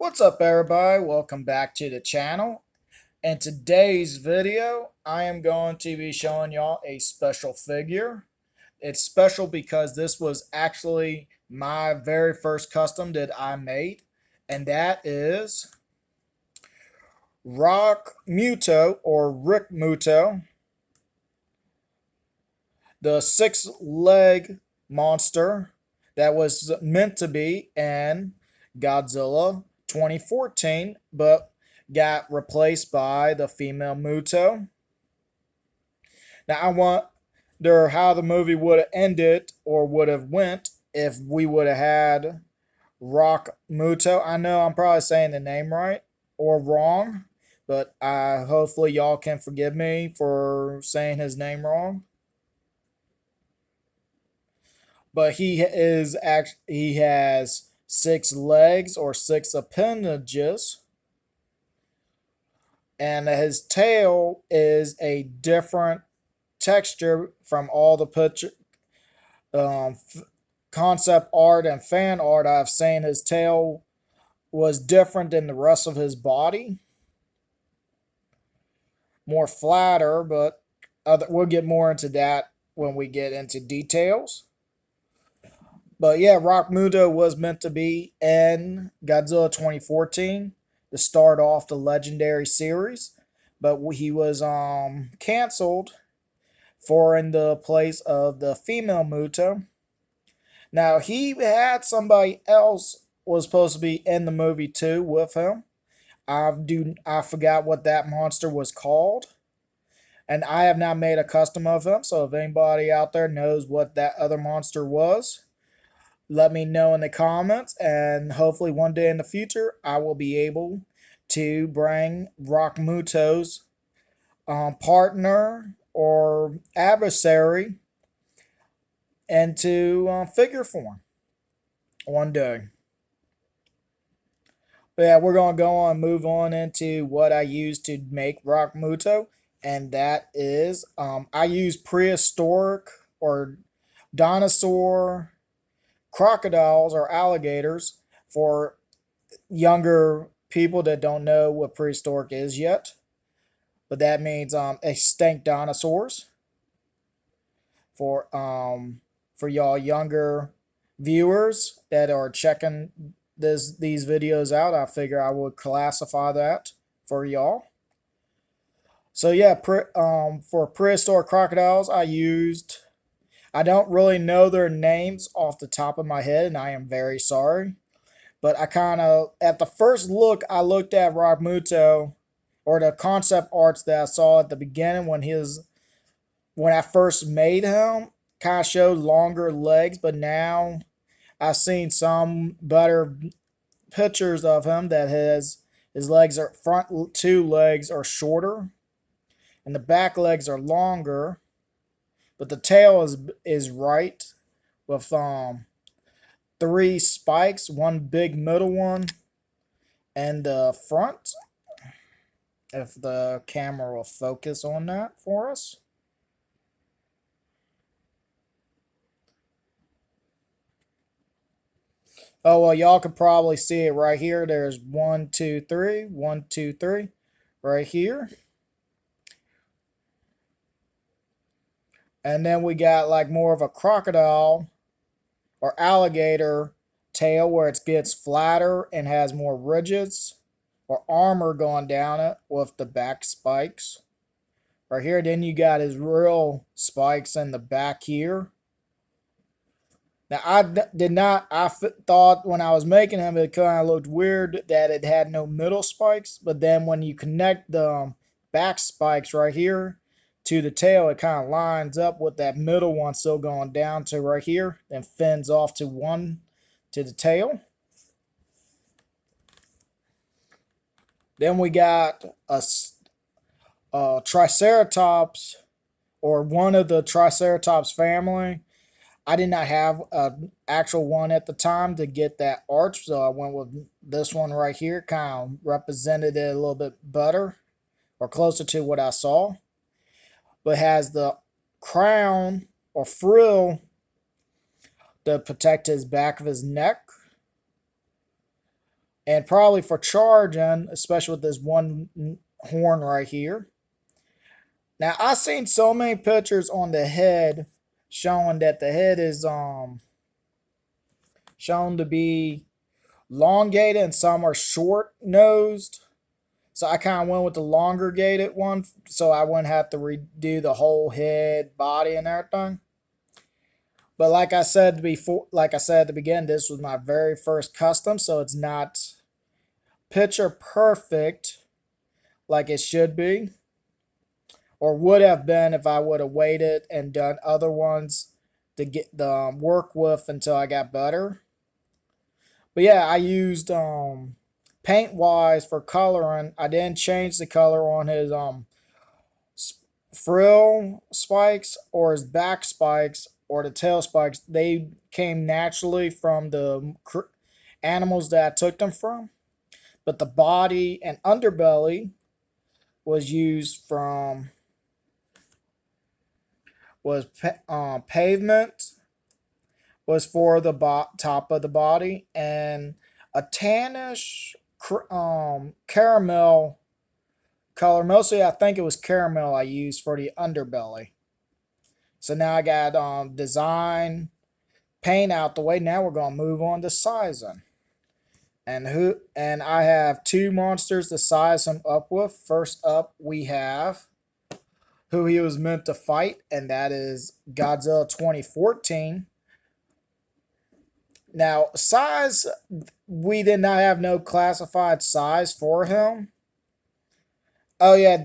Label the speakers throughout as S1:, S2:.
S1: What's up, everybody? Welcome back to the channel. In today's video, I am going to be showing y'all a special figure. It's special because this was actually my very first custom that I made, and that is Rokmutul or Rokmutul, the six-leg monster that was meant to be in Godzilla 2014, but got replaced by the Female Muto. Now I wonder how the movie would have ended or would have went if we would have had Rokmutul. I know I'm probably saying the name right or wrong, but hopefully y'all can forgive me for saying his name wrong. But he has six legs or six appendages, and his tail is a different texture from all the picture concept art and fan art I've seen. His tail was different than the rest of his body, more flatter, but we'll get more into that when we get into details. But yeah, Rokmuto was meant to be in Godzilla 2014 to start off the legendary series, but he was canceled for in the place of the Female Muto. Now he had somebody else was supposed to be in the movie too with him. I forgot what that monster was called, and I have not made a custom of him. So if anybody out there knows what that other monster was, let me know in the comments, and hopefully one day in the future I will be able to bring Rokmuto's partner or adversary into figure form one day. But yeah, we're going to go on and move on into what I use to make Rokmuto, and that is I use prehistoric or dinosaur crocodiles or alligators for younger people that don't know what prehistoric is yet. But that means extinct dinosaurs for y'all younger viewers that are checking these videos out. I figure I would classify that for y'all. So yeah, for prehistoric crocodiles, I don't really know their names off the top of my head, and I am very sorry. But I kind of, at the first look, I looked at Rokmuto, or the concept arts that I saw at the beginning when I first made him, kind of showed longer legs. But now I've seen some better pictures of him that his legs are front two legs are shorter, and the back legs are longer. But the tail is right with three spikes, one big middle one, and the front. If the camera will focus on that for us. Oh well, y'all can probably see it right here. There's 1, 2, 3, 1, 2, 3, right here. And then we got like more of a crocodile or alligator tail where it gets flatter and has more ridges or armor going down it with the back spikes. Right here, then you got his real spikes in the back here. Now, I thought when I was making him, it kind of looked weird that it had no middle spikes. But then when you connect the back spikes right here to the tail, it kind of lines up with that middle one still going down to right here, then fins off to the tail. Then we got a Triceratops, or one of the Triceratops family. I did not have an actual one at the time to get that arch, so I went with this one right here. Kind of represented it a little bit better, or closer to what I saw. But has the crown or frill to protect his back of his neck. And probably for charging, especially with this one horn right here. Now I've seen so many pictures on the head showing that the head is shown to be elongated and some are short nosed. So I kind of went with the longer gated one so I wouldn't have to redo the whole head, body, and everything. But like I said before, like I said at the beginning, this was my very first custom, so it's not picture perfect like it should be, or would have been if I would have waited and done other ones to get the work with until I got better. But yeah, I used paint wise for coloring. I didn't change the color on his frill spikes or his back spikes or the tail spikes. They came naturally from the animals that I took them from. But the body and underbelly was used from pavement was for the top of the body, and a tannish caramel color. Mostly I think it was caramel I used for the underbelly. So now I got design paint out the way. Now we're gonna move on to sizing. And I have two monsters to size him up with. First up we have who he was meant to fight, and that is Godzilla 2014. Now, size, we did not have no classified size for him. Oh yeah,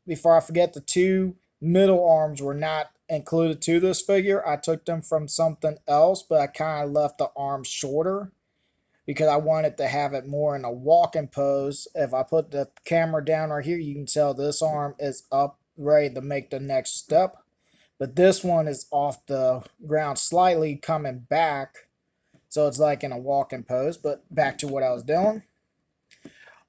S1: before I forget, the two middle arms were not included to this figure. I took them from something else, but I kind of left the arms shorter because I wanted to have it more in a walking pose. If I put the camera down right here, you can tell this arm is up, ready to make the next step. But this one is off the ground slightly, coming back. So it's like in a walking pose. But back to what I was doing.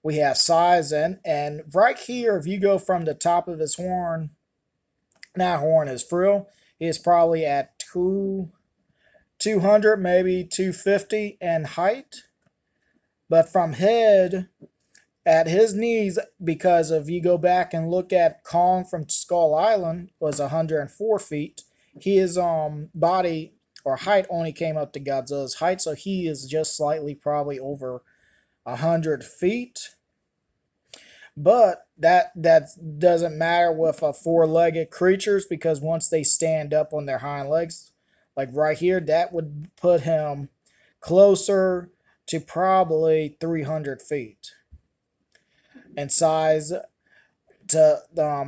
S1: We have sizing. And right here, if you go from the top of his horn, not horn, his frill, he is probably at 200, maybe 250 in height. But from head, at his knees, because if you go back and look at Kong from Skull Island, was 104 feet. His body or height only came up to Godzilla's height, so he is just slightly probably over 100 feet. But that doesn't matter with four-legged creatures, because once they stand up on their hind legs, like right here, that would put him closer to probably 300 feet in size. To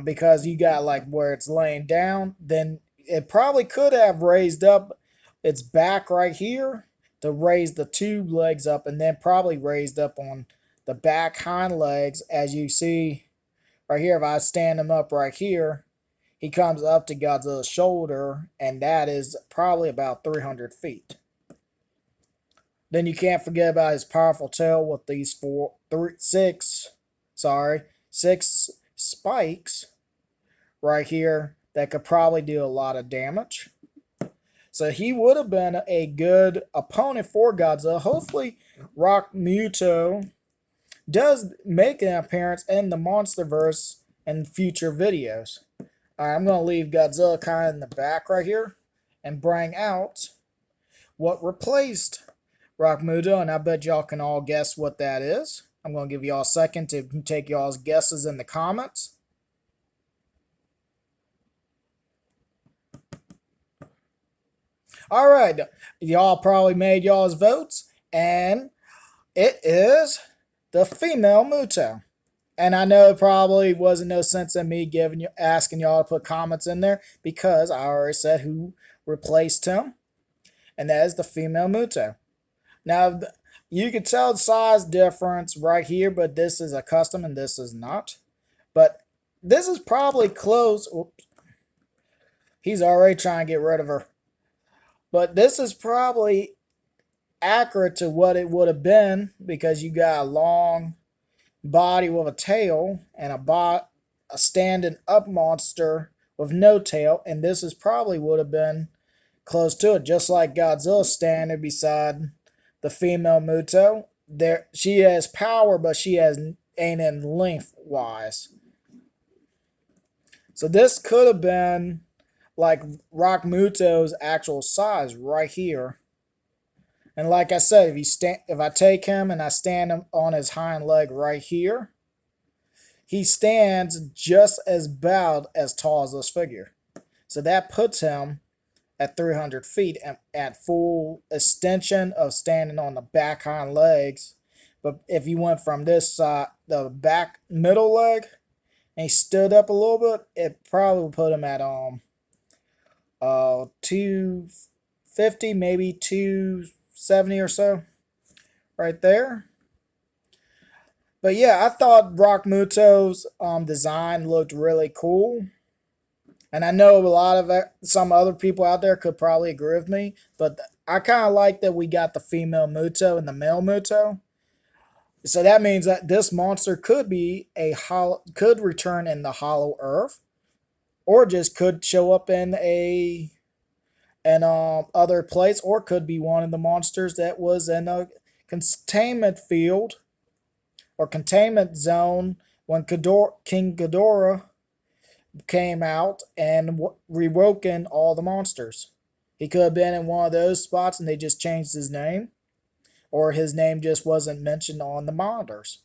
S1: because you got like where it's laying down, then it probably could have raised up its back right here to raise the two legs up, and then probably raised up on the back hind legs. As you see right here, if I stand him up right here, he comes up to Godzilla's shoulder, and that is probably about 300 feet. Then you can't forget about his powerful tail with these six spikes right here that could probably do a lot of damage. So he would have been a good opponent for Godzilla. Hopefully Rokmutul does make an appearance in the MonsterVerse in future videos. Alright, I'm going to leave Godzilla kind of in the back right here and bring out what replaced Rokmutul, and I bet y'all can all guess what that is. I'm going to give y'all a second to take y'all's guesses in the comments. Alright, y'all probably made y'all's votes, and it is the Female Muto. And I know it probably wasn't no sense in me asking y'all to put comments in there, because I already said who replaced him, and that is the Female Muto. Now, you can tell the size difference right here, but this is a custom and this is not. But this is probably close. Oops. He's already trying to get rid of her. But this is probably accurate to what it would have been, because you got a long body with a tail and a standing up monster with no tail. And this is probably would have been close to it, just like Godzilla standing beside the Female Muto. she has power, but she ain't in lengthwise. So this could have been like Rokmuto's actual size right here. And like I said, if I take him and I stand him on his hind leg right here, he stands just as about as tall as this figure. So that puts him at 300 feet and at full extension of standing on the back hind legs. But if you went from this side, the back middle leg, and he stood up a little bit, it probably would put him at 250, maybe 270 or so, right there. But yeah, I thought Rokmuto's design looked really cool. And I know a lot of some other people out there could probably agree with me, but I kind of like that we got the female Muto and the male Muto. So that means that this monster could be could return in the Hollow Earth, or just could show up in an other place, or could be one of the monsters that was in a containment field or containment zone when King Ghidorah came out and rewoken all the monsters. He could have been in one of those spots and they just changed his name, or his name just wasn't mentioned on the monitors.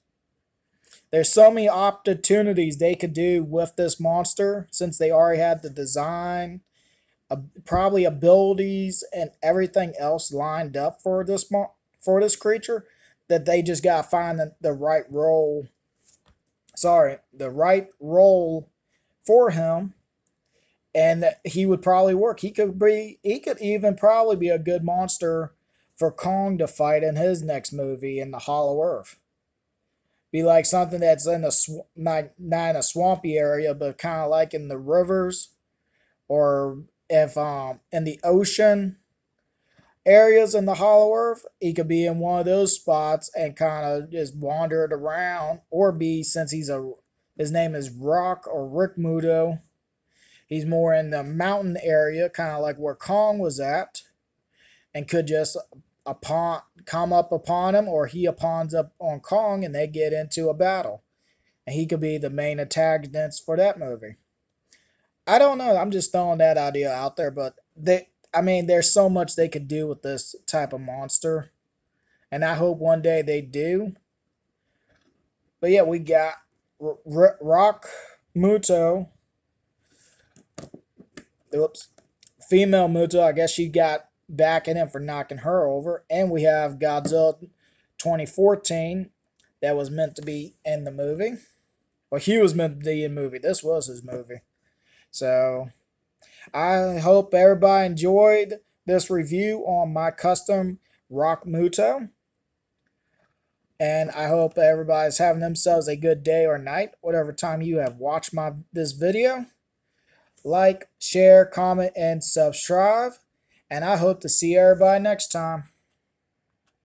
S1: There's so many opportunities they could do with this monster, since they already had the design, probably abilities and everything else lined up for this creature, that they just gotta find the right role. The right role for him, and he would probably work. He could even probably be a good monster for Kong to fight in his next movie in the Hollow Earth. Be like something that's in not in a swampy area, but kind of like in the rivers, or if in the ocean areas in the Hollow Earth, he could be in one of those spots and kind of just wander it around, or be, since his name is Rokmuto, he's more in the mountain area, kind of like where Kong was at, and could just come up upon him, or he upons up on Kong, and they get into a battle, and he could be the main antagonist for that movie. I don't know. I'm just throwing that idea out there, but there's so much they could do with this type of monster, and I hope one day they do. But yeah, we got Rokmuto. Oops. Female Muto, I guess she got back in him for knocking her over. And we have Godzilla 2014 that was meant to be in the movie. Well, he was meant to be in the movie. This was his movie. So I hope everybody enjoyed this review on my custom Rokmuto. And I hope everybody's having themselves a good day or night, whatever time you have watched this video. Like, share, comment, and subscribe. And I hope to see everybody next time.